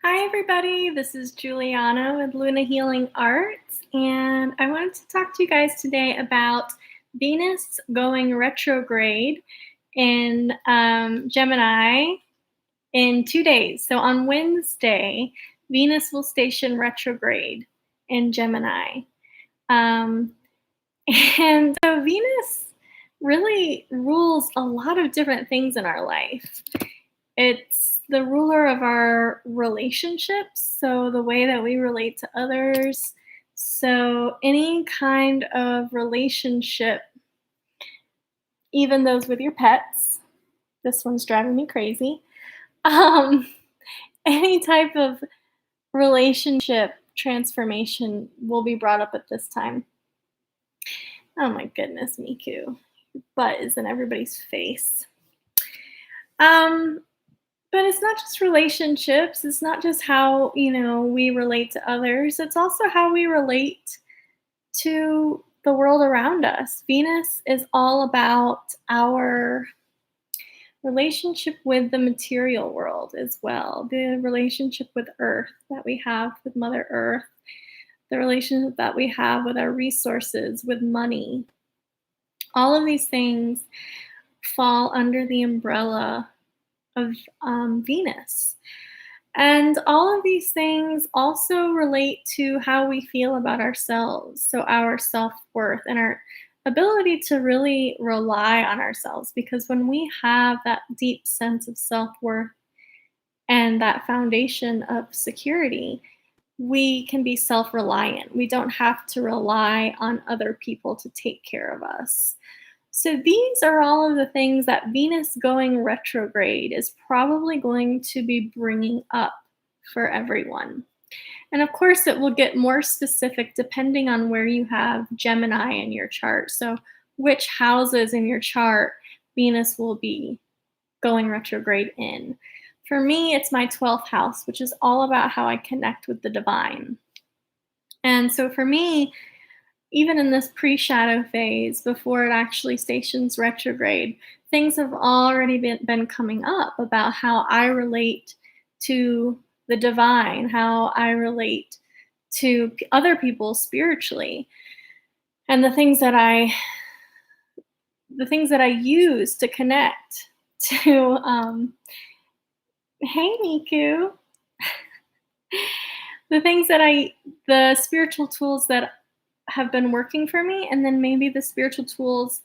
Hi, everybody. This is Julianna with Luna Healing Arts, and I wanted to talk to you guys today about Venus going retrograde in Gemini in 2 days. So on Wednesday, Venus will station retrograde in Gemini. Um, and so Venus really rules a lot of different things in our life. It's the ruler of our relationships, so the way that we relate to others. So any kind of relationship, even those with your pets, this one's driving me crazy. Um, any type of relationship transformation will be brought up at this time. Oh my goodness, Miku. Your butt is in everybody's face. But it's not just relationships. It's not just how, we relate to others. It's also how we relate to the world around us. Venus is all about our relationship with the material world as well, the relationship with Earth that we have with Mother Earth, the relationship that we have with our resources, with money. All of these things fall under the umbrella of Venus. And all of these things also relate to how we feel about ourselves. So, our self worth and our ability to really rely on ourselves. Because when we have that deep sense of self worth and that foundation of security, we can be self reliant. We don't have to rely on other people to take care of us. So these are all of the things that Venus going retrograde is probably going to be bringing up for everyone. And of course, it will get more specific depending on where you have Gemini in your chart. So which houses in your chart Venus will be going retrograde in. For me, it's my 12th house, which is all about how I connect with the divine. And so for me, even in this pre-shadow phase, before it actually stations retrograde, things have already been coming up about how I relate to the divine, how I relate to other people spiritually, and the things that I use to connect to. Hey, Miku. The spiritual tools that have been working for me, and then maybe the spiritual tools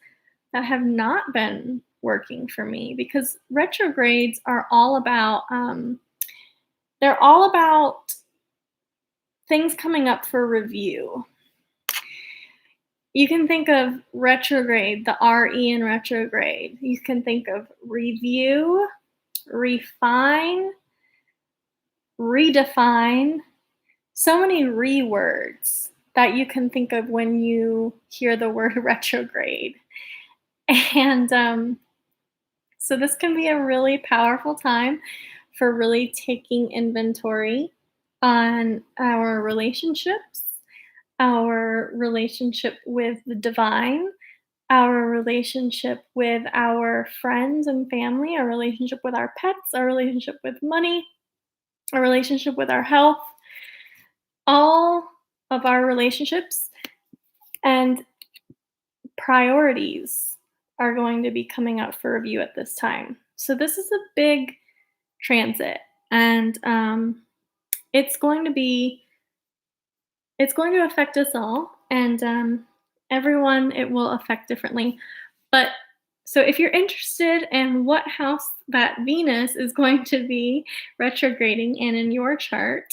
that have not been working for me, because retrogrades are all about they're all about things coming up for review. You can think of retrograde, the RE in retrograde. You can think of review, refine, redefine. So many words that you can think of when you hear the word retrograde. And so this can be a really powerful time for really taking inventory on our relationships, our relationship with the divine, our relationship with our friends and family, our relationship with our pets, our relationship with money, our relationship with our health, all of our relationships and priorities are going to be coming up for review at this time. So this is a big transit, and it's going to affect us all, and everyone it will affect differently. But so if you're interested in what house that Venus is going to be retrograding in your chart,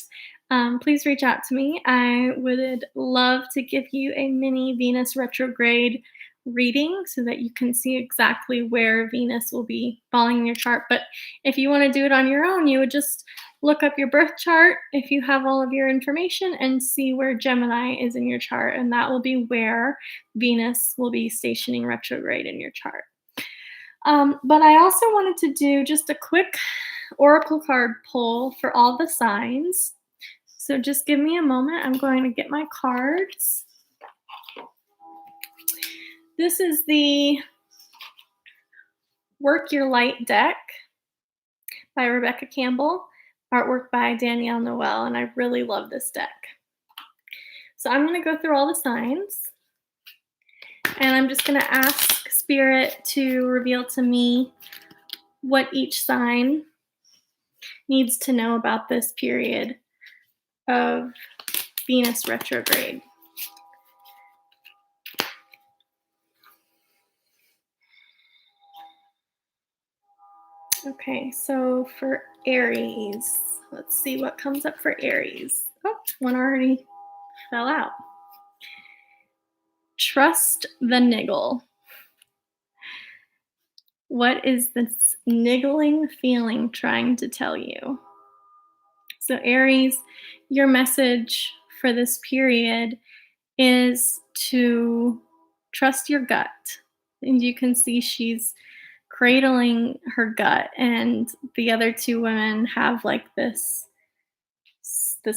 please reach out to me. I would love to give you a mini Venus retrograde reading so that you can see exactly where Venus will be falling in your chart. But if you want to do it on your own, you would just look up your birth chart if you have all of your information and see where Gemini is in your chart, and that will be where Venus will be stationing retrograde in your chart. But I also wanted to do just a quick oracle card pull for all the signs. So just give me a moment. I'm going to get my cards. This is the Work Your Light deck by Rebecca Campbell. artwork by Danielle Noel, and I really love this deck. So I'm going to go through all the signs, and I'm just going to ask Spirit to reveal to me what each sign needs to know about this period of Venus retrograde. Okay, so for Aries, let's see what comes up for Aries. Oh, one already fell out. Trust the niggle. What is this niggling feeling trying to tell you? So, Aries, your message for this period is to trust your gut. And you can see she's cradling her gut, and the other two women have like this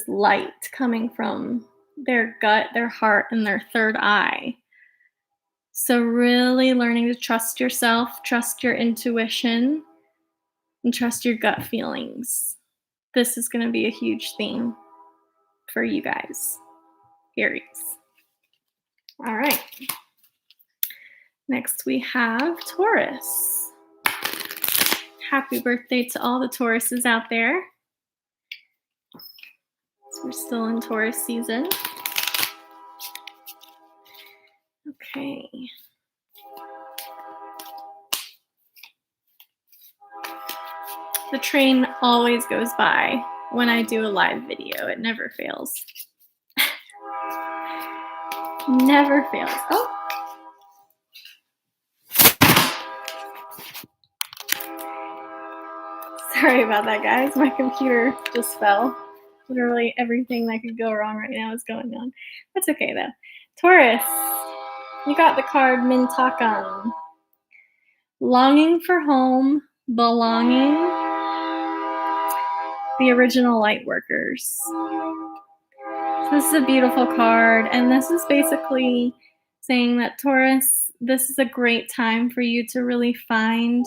light coming from their gut, their heart, and their third eye. So really learning to trust yourself, trust your intuition, and trust your gut feelings. This is going to be a huge theme for you guys, Aries. All right. Next we have Taurus. Happy birthday to all the Tauruses out there. So we're still in Taurus season. Okay. The train always goes by when I do a live video. It never fails. Never fails. Oh. Sorry about that, guys. My computer just fell. Literally everything that could go wrong right now is going on. That's okay, though. Taurus, you got the card Mintakam. Longing for home, belonging, the original light workers. So this is a beautiful card, and this is basically saying that Taurus, this is a great time for you to really find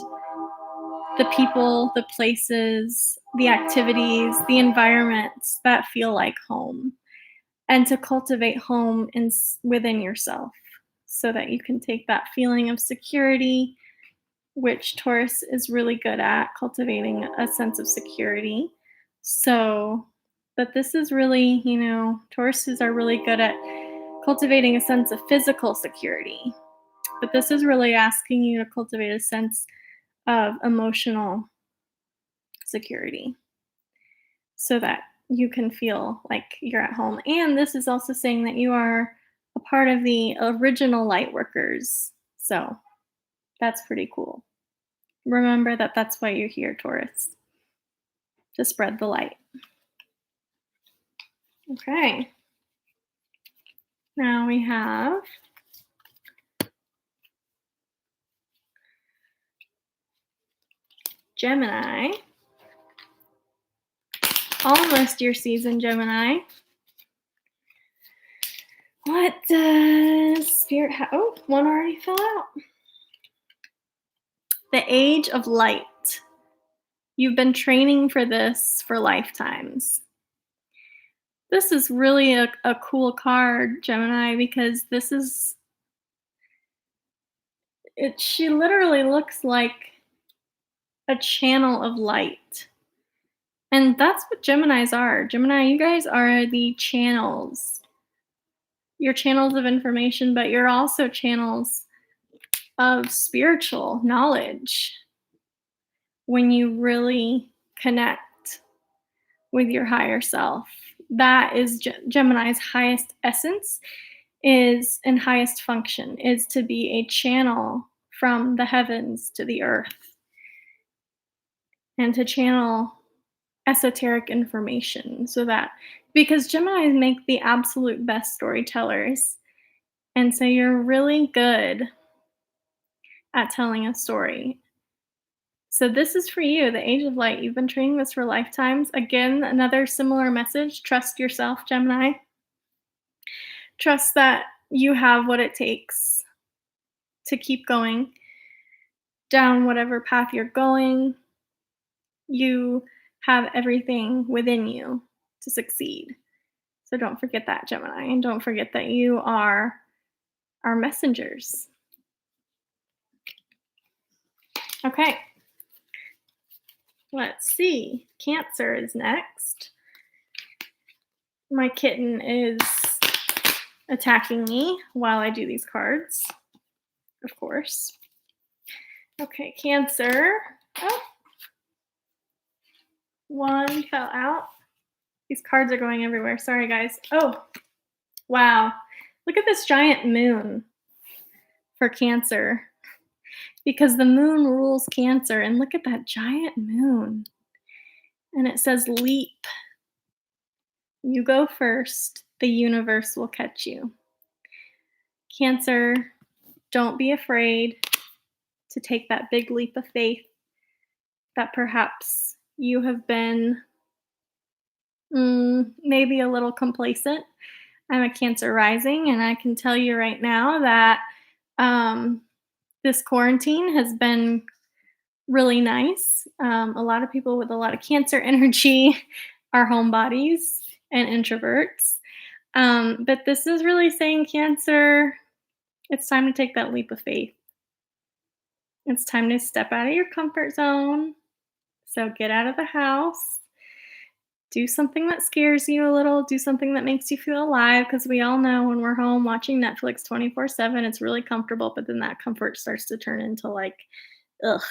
the people, the places, the activities, the environments that feel like home, and to cultivate home within yourself so that you can take that feeling of security, which Taurus is really good at, cultivating a sense of security. So, but this is really, Tauruses are really good at cultivating a sense of physical security. But this is really asking you to cultivate a sense of emotional security so that you can feel like you're at home. And this is also saying that you are a part of the original light workers. So that's pretty cool. Remember that that's why you're here, Taurus, to spread the light. Okay. Now we have Gemini. Almost your season, Gemini. What does Spirit have? Oh, one already fell out. The age of light. You've been training for this for lifetimes. This is really a cool card, Gemini, because she literally looks like a channel of light. And that's what Geminis are. Gemini, you guys are the channels. You're channels of information, but you're also channels of spiritual knowledge. When you really connect with your higher self, that is Gemini's highest essence and highest function is to be a channel from the heavens to the earth and to channel esoteric information because Geminis make the absolute best storytellers. And so you're really good at telling a story. So this is for you, the age of light. You've been training this for lifetimes. Again, another similar message. Trust yourself, Gemini. Trust that you have what it takes to keep going down whatever path you're going. You have everything within you to succeed. So don't forget that, Gemini, and don't forget that you are our messengers. Okay, let's see. Cancer is next. My kitten is attacking me while I do these cards, of course. Okay, Cancer. Oh, one fell out. These cards are going everywhere. Sorry, guys. Oh, wow. Look at this giant moon for Cancer, because the moon rules Cancer. And look at that giant moon. And it says, leap. You go first. The universe will catch you. Cancer, don't be afraid to take that big leap of faith that perhaps you have been maybe a little complacent. I'm a Cancer rising, and I can tell you right now that this quarantine has been really nice. A lot of people with a lot of Cancer energy are homebodies and introverts. But this is really saying, Cancer, it's time to take that leap of faith. It's time to step out of your comfort zone. So get out of the house. Do something that scares you a little. Do something that makes you feel alive, because we all know when we're home watching Netflix 24/7, it's really comfortable, but then that comfort starts to turn into like, ugh,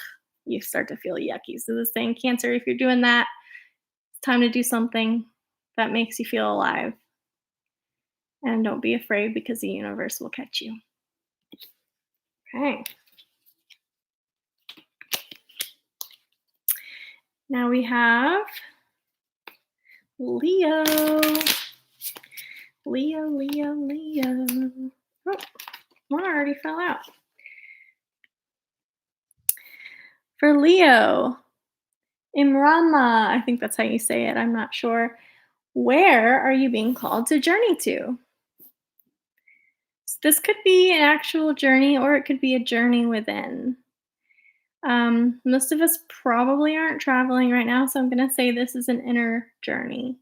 you start to feel yucky. So this saying, Cancer, if you're doing that, it's time to do something that makes you feel alive. And don't be afraid, because the universe will catch you. Okay. Now we have Leo. Leo, Leo, Leo. Oh, one already fell out. For Leo, Imrama, I think that's how you say it. I'm not sure. Where are you being called to journey to? So this could be an actual journey, or it could be a journey within. Most of us probably aren't traveling right now, so I'm going to say this is an inner journey.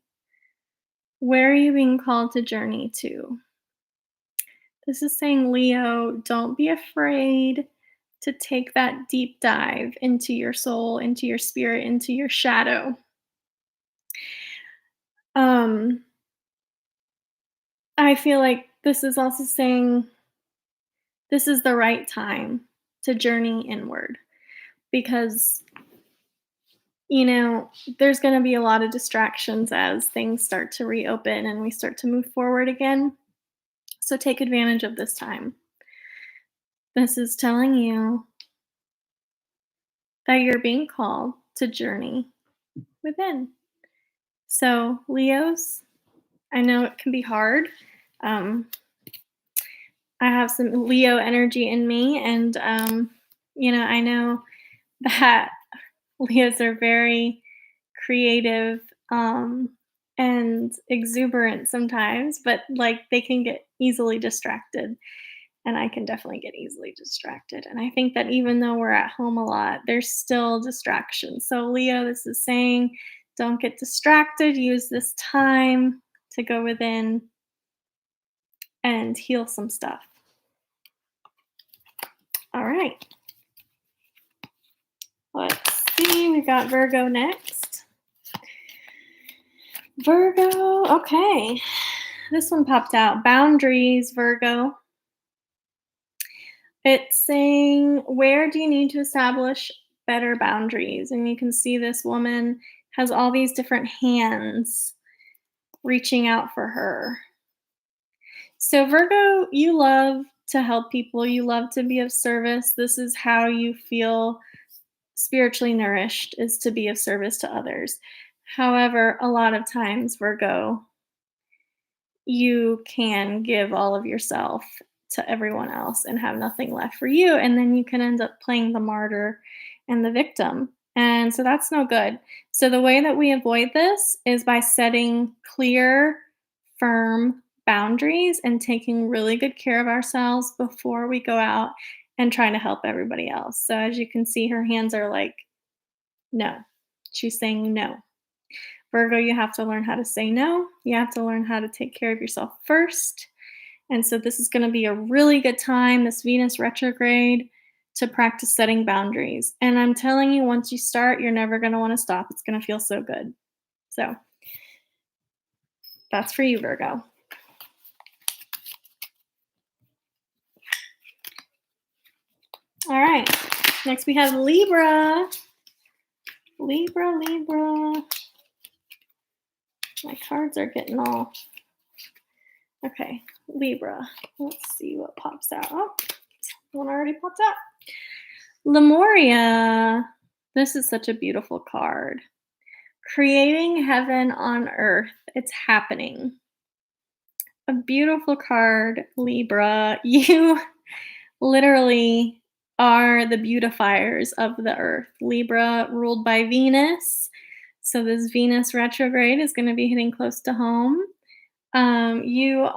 Where are you being called to journey to? This is saying, Leo, don't be afraid to take that deep dive into your soul, into your spirit, into your shadow. I feel like this is also saying this is the right time to journey inward, because there's going to be a lot of distractions as things start to reopen and we start to move forward again. So take advantage of this time. This is telling you that you're being called to journey within. So, Leos, I know it can be hard. I have some Leo energy in me, and I know that Leos are very creative and exuberant sometimes, but like they can get easily distracted. And I can definitely get easily distracted. And I think that even though we're at home a lot, there's still distractions. So, Leo, this is saying, don't get distracted. Use this time to go within and heal some stuff. All right. Let's see. We got Virgo next. Virgo. Okay. This one popped out. Boundaries, Virgo. It's saying, where do you need to establish better boundaries? And you can see this woman has all these different hands reaching out for her. So, Virgo, you love to help people. You love to be of service. This is how you feel spiritually nourished, is to be of service to others. However, a lot of times, Virgo, you can give all of yourself to everyone else and have nothing left for you. And then you can end up playing the martyr and the victim. And so that's no good. So the way that we avoid this is by setting clear, firm boundaries and taking really good care of ourselves before we go out and try to help everybody else. So as you can see, her hands are like, no. She's saying no. Virgo, you have to learn how to say no. You have to learn how to take care of yourself first. And so this is going to be a really good time, this Venus retrograde, to practice setting boundaries. And I'm telling you, once you start, you're never going to want to stop. It's going to feel so good. So that's for you, Virgo. All right. Next we have Libra. Libra. My cards are getting all... Okay, Libra. Let's see what pops out. Oh, one already popped out. Lemuria. This is such a beautiful card. Creating heaven on earth. It's happening. A beautiful card, Libra. You literally are the beautifiers of the earth. Libra ruled by Venus. So this Venus retrograde is going to be hitting close to home. You're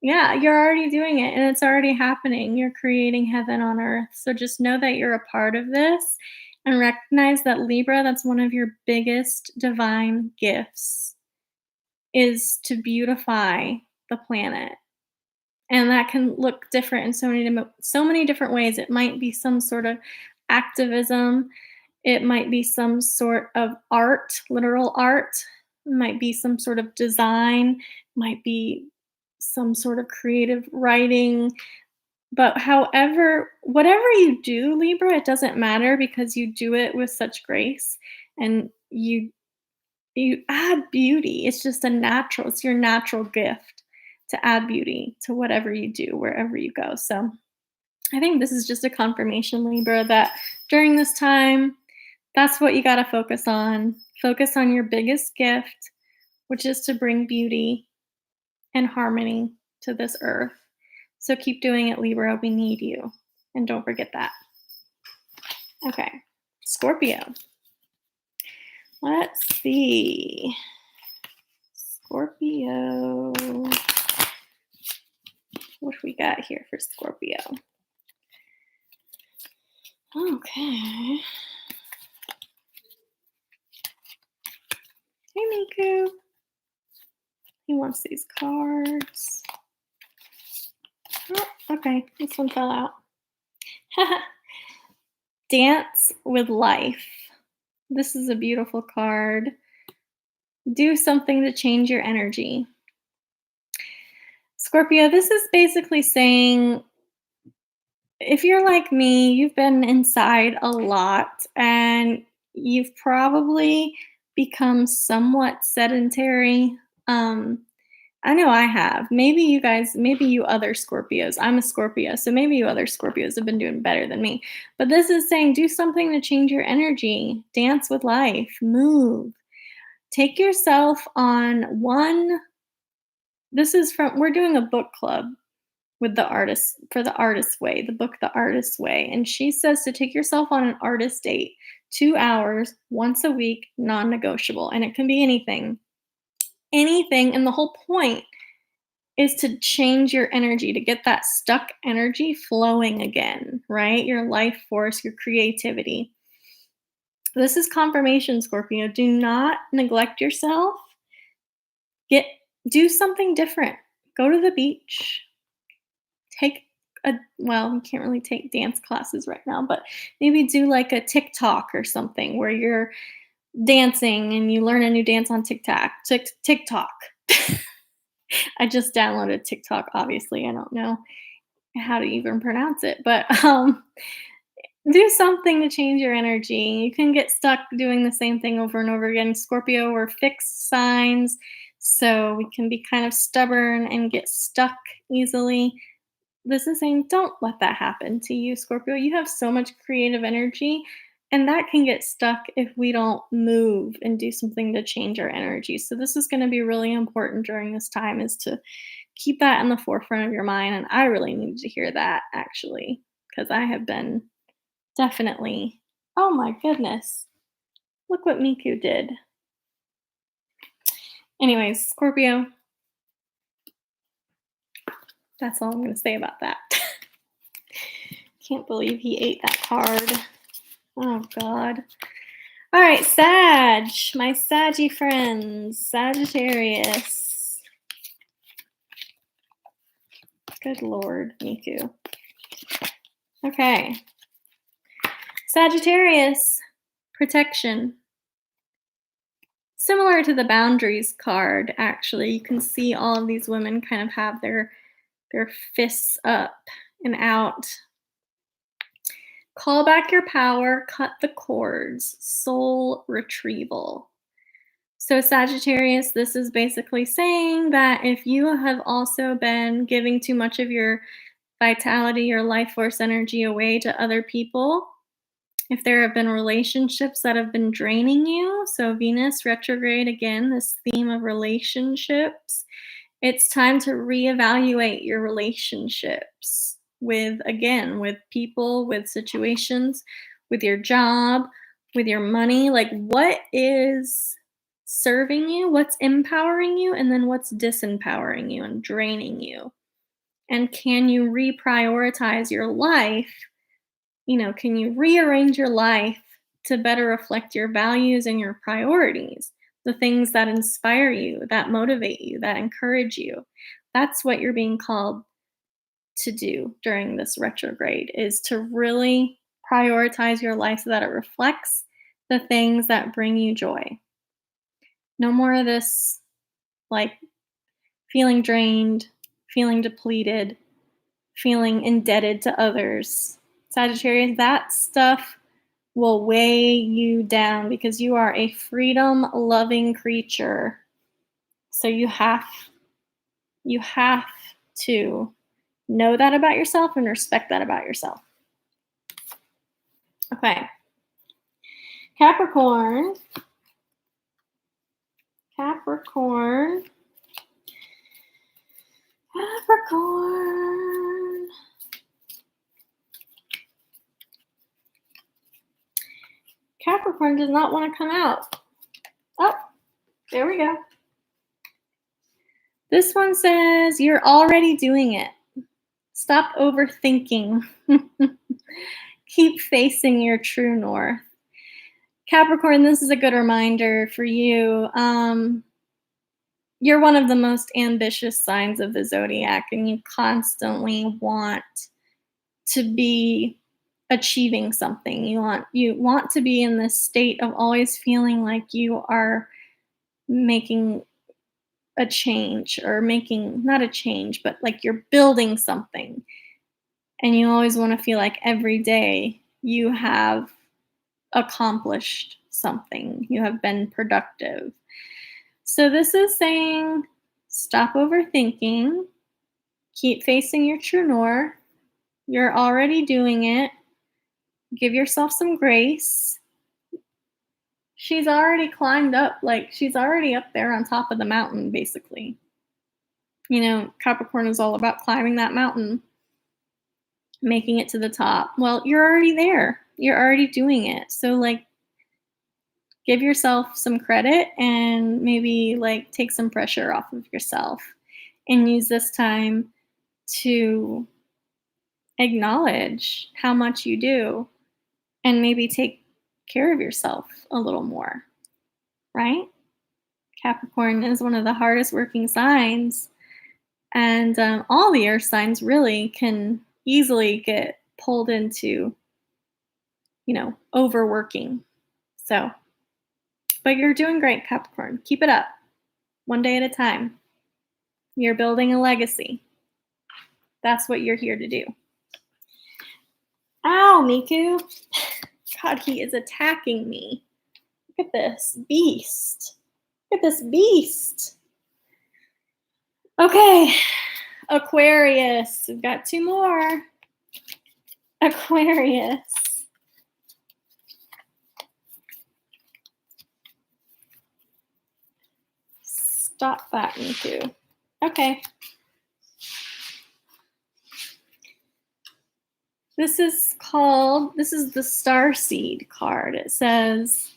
already doing it and it's already happening. You're creating heaven on earth. So just know that you're a part of this and recognize that Libra, that's one of your biggest divine gifts, is to beautify the planet. And that can look different in so many different ways. It might be some sort of activism. It might be some sort of art, literal art. It might be some sort of design. It might be some sort of creative writing. But whatever you do, Libra, it doesn't matter because you do it with such grace and you add beauty. It's just it's your natural gift to add beauty to whatever you do, wherever you go. So I think this is just a confirmation, Libra, that during this time, that's what you got to focus on. Focus on your biggest gift, which is to bring beauty and harmony to this earth. So keep doing it, Libra. We need you. And don't forget that. Okay, Scorpio. Let's see. Scorpio. What do we got here for Scorpio? Okay. Hey, Miku. He wants these cards. Oh, okay, this one fell out. Dance with life. This is a beautiful card. Do something to change your energy. Scorpio, this is basically saying, if you're like me, you've been inside a lot and you've probably become somewhat sedentary. I know I have. Maybe you other Scorpios. I'm a Scorpio, so maybe you other Scorpios have been doing better than me. But this is saying do something to change your energy. Dance with life. Move. Take yourself on we're doing a book club with the artist for The Artist's Way, the book The Artist's Way. And she says to take yourself on an artist date, 2 hours, once a week, non-negotiable. And it can be anything. And the whole point is to change your energy, to get that stuck energy flowing again, right? Your life force, your creativity. This is confirmation, Scorpio. Do not neglect yourself. Do something different. Go to the beach. You can't really take dance classes right now, but maybe do like a TikTok or something where you're dancing and you learn a new dance on TikTok. I just downloaded TikTok, obviously. I don't know how to even pronounce it, but do something to change your energy. You can get stuck doing the same thing over and over again. Scorpio, we're fixed signs, so we can be kind of stubborn and get stuck easily. This is saying don't let that happen to you, Scorpio. You have so much creative energy, and that can get stuck if we don't move and do something to change our energy. So this is going to be really important during this time, is to keep that in the forefront of your mind. And I really need to hear that, actually, because I have been definitely... Oh my goodness. Look what Miku did. Anyways, Scorpio, that's all I'm going to say about that. Can't believe he ate that card. Oh, God. All right, Sag, my Saggy friends, Sagittarius. Good Lord, Miku. Okay. Sagittarius, protection. Similar to the boundaries card, actually, you can see all of these women kind of have their fists up and out. Call back your power, cut the cords, soul retrieval. So Sagittarius, this is basically saying that if you have also been giving too much of your vitality, your life force energy away to other people, if there have been relationships that have been draining you, so Venus retrograde, again, this theme of relationships, it's time to reevaluate your relationships with people, with situations, with your job, with your money. Like, what is serving you, what's empowering you, and then what's disempowering you and draining you? And can you reprioritize your life? Can you rearrange your life to better reflect your values and your priorities? The things that inspire you, that motivate you, that encourage you. That's what you're being called to do during this retrograde, is to really prioritize your life so that it reflects the things that bring you joy. No more of this, like, feeling drained, feeling depleted, feeling indebted to others. Sagittarius, that stuff will weigh you down because you are a freedom-loving creature. So you have to know that about yourself and respect that about yourself. Okay. Capricorn. Capricorn. Capricorn does not want to come out. Oh, there we go. This one says, you're already doing it. Stop overthinking. Keep facing your true north. Capricorn, this is a good reminder for you. You're one of the most ambitious signs of the zodiac, and you constantly want to be achieving something. You want to be in this state of always feeling like you are making a change, or making, not a change, but like you're building something. And you always want to feel like every day you have accomplished something, you have been productive. So this is saying, stop overthinking, keep facing your true north. You're already doing it. Give yourself some grace. She's already climbed up, like she's already up there on top of the mountain, basically. Capricorn is all about climbing that mountain, making it to the top. Well, you're already there. You're already doing it. So, like, give yourself some credit and maybe, like, take some pressure off of yourself and use this time to acknowledge how much you do and maybe take care of yourself a little more, right? Capricorn is one of the hardest working signs, and all the earth signs really can easily get pulled into, overworking. So, but you're doing great, Capricorn. Keep it up. One day at a time. You're building a legacy. That's what you're here to do. Ow, Miku. God, he is attacking me. Look at this beast. Look at this beast. Okay, Aquarius. We've got two more. Aquarius. Stop that, Miku. Okay. This is the Starseed card. It says,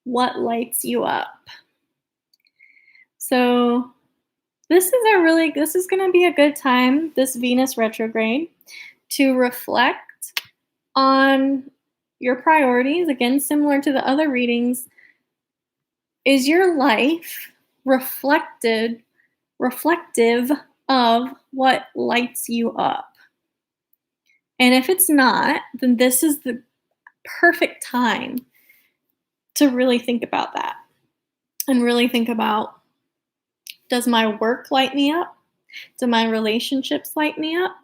what lights you up? So this is going to be a good time, this Venus retrograde, to reflect on your priorities, again, similar to the other readings, is your life reflective of what lights you up? And if it's not, then this is the perfect time to really think about that and really think about, does my work light me up? Do my relationships light me up?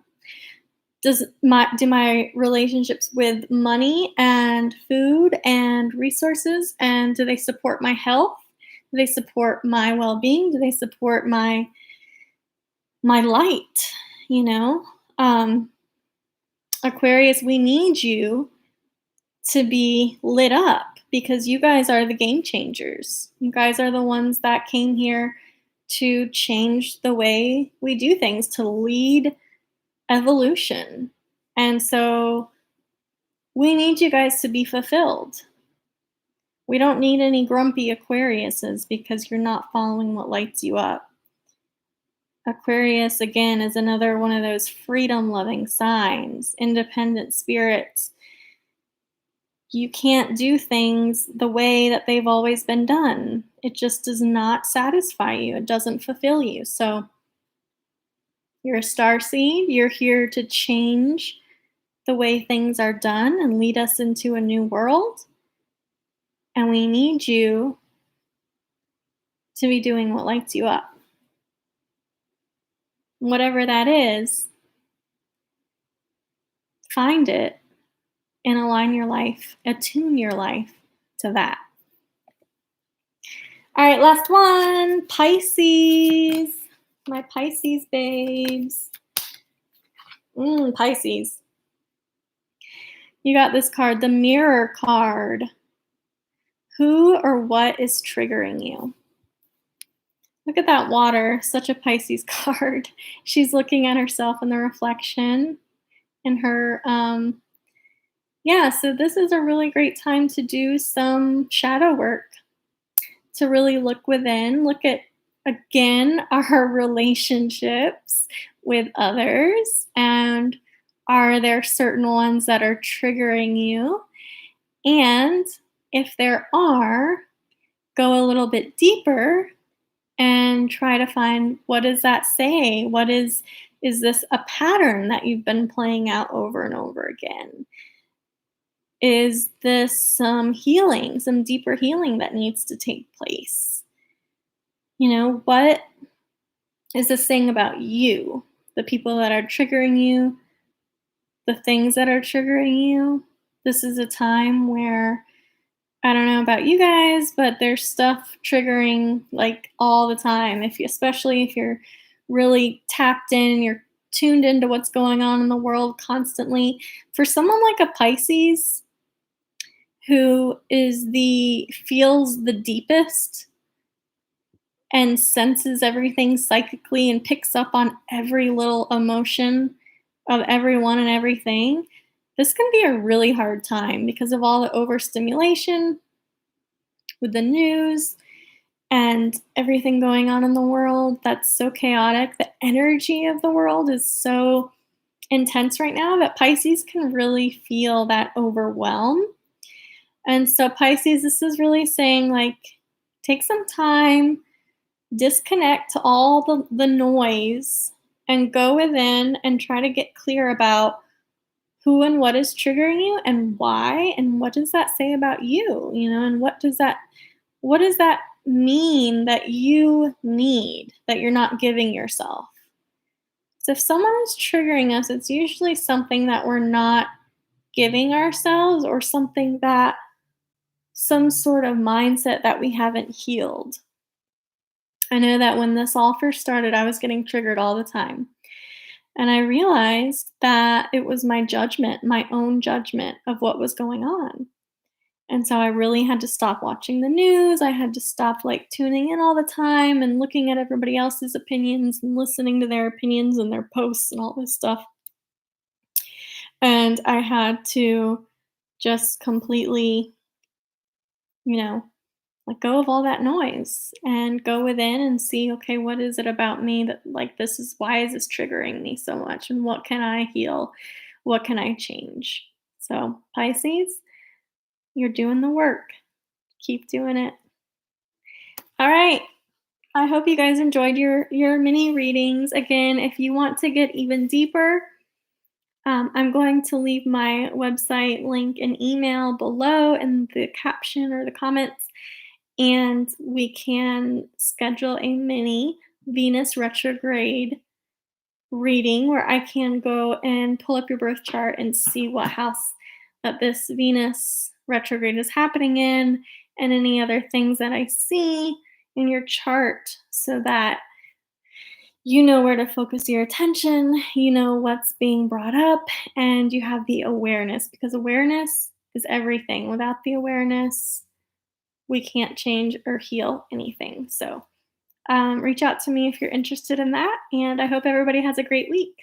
Do my relationships with money and food and resources, and do they support my health? Do they support my well-being? Do they support my light? You know, Aquarius, we need you to be lit up because you guys are the game changers. You guys are the ones that came here to change the way we do things, to lead evolution. And so we need you guys to be fulfilled. We don't need any grumpy Aquariuses because you're not following what lights you up. Aquarius, again, is another one of those freedom-loving signs, independent spirits. You can't do things the way that they've always been done. It just does not satisfy you. It doesn't fulfill you. So you're a starseed. You're here to change the way things are done and lead us into a new world. And we need you to be doing what lights you up. Whatever that is, find it and align your life, attune your life to that. All right, last one, Pisces. My Pisces babes. Pisces. You got this card, the Mirror card. Who or what is triggering you? Look at that water, such a Pisces card. She's looking at herself in the reflection in her, so this is a really great time to do some shadow work, to really look within, look at, again, our relationships with others, and are there certain ones that are triggering you? And if there are, go a little bit deeper and try to find, what does that say? Is this a pattern that you've been playing out over and over again? Is this some healing, some deeper healing that needs to take place? You know, what is this saying about you? The people that are triggering you, the things that are triggering you. This is a time where, I don't know about you guys, but there's stuff triggering like all the time. Especially if you're really tapped in, you're tuned into what's going on in the world constantly. For someone like a Pisces who feels the deepest and senses everything psychically and picks up on every little emotion of everyone and everything, this can be a really hard time because of all the overstimulation with the news and everything going on in the world that's so chaotic. The energy of the world is so intense right now that Pisces can really feel that overwhelm. And so Pisces, this is really saying, like, take some time, disconnect to all the noise, and go within and try to get clear about who and what is triggering you and why, and what does that say about you, and what does that mean that you need, that you're not giving yourself. So if someone is triggering us, it's usually something that we're not giving ourselves, or some sort of mindset that we haven't healed. I know that when this all first started, I was getting triggered all the time. And I realized that it was my judgment, my own judgment of what was going on. And so I really had to stop watching the news. I had to stop tuning in all the time and looking at everybody else's opinions and listening to their opinions and their posts and all this stuff. And I had to just completely, let go of all that noise and go within and see, okay, what is it about me that why is this triggering me so much? And what can I heal? What can I change? So Pisces, You're doing the work. Keep doing it. All right. I hope you guys enjoyed your mini readings. Again, if you want to get even deeper, I'm going to leave my website link and email below in the caption or the comments, and we can schedule a mini Venus retrograde reading where I can go and pull up your birth chart and see what house that this Venus retrograde is happening in, and any other things that I see in your chart, so that you know where to focus your attention, you know what's being brought up, and you have the awareness, because awareness is everything. Without the awareness, we can't change or heal anything. So, reach out to me if you're interested in that, and I hope everybody has a great week.